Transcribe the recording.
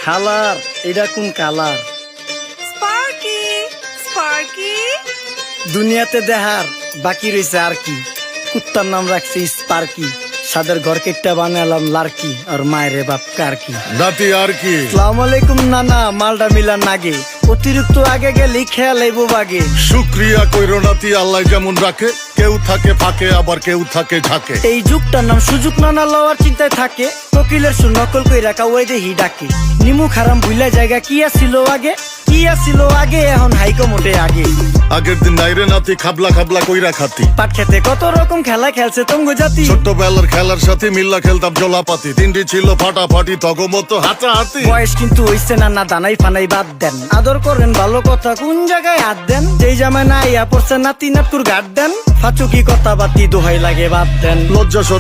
খালার এটা কোন কালার? স্পার্কি স্পার্কি দুনিয়াতে দেহার বাকি রয়েছে আর কি। কুত্তার নাম রাখছি স্পার্কি, সাদের ঘর কেটটা বানালাম লার্কি, আর মায়ের বাপ কারকি। নাতি আর কি? আসসালামু আলাইকুম নানা, মালডা মিলান নাগে, অতিরিক্ত আগে গেলেই খেয়াল আইবো বাগে। শুক্রিয়া কইরো নাতি, আল্লাহ যেমন রাখে, কেউ থাকে ফাঁকে আবার কেউ থাকে ঝাঁকে। এই যুগটার নাম সুযোগ নানা লওয়ার চিন্তায় থাকে, কোকিলের সুর নকল কই রাখা ওই দেহি ডাকে। নিমু খারাম ভুলা জায়গা কি আসিল আগে, কি আসিল আগে, এখন হাইকো মোটে আগে। আগের দিন নাইরে নাতি খাবলা খাবলা কইরা খাতি, পাট খেতে কত রকম খেলা খেলছে তঙ্গ জাতি। ছোট্টবেলার খেলার সাথে মিল্লা খেলতাম জলাপাতি, তিনটি ছিল ফাটাফাটি তগমতো হাতাহাতি। বয়স কিন্তু হইছে না, না দানাই ফানাই বাদ দেন, আদর করেন ভালো কথা কোন জায়গায় হাত দেন। যেই জামায় না ইয়া পড়ছে নাতি নাটকুর গাট দেন, ফাচুকি কথা বাতি দোহাই লাগে বাদ দেন। লজ্জা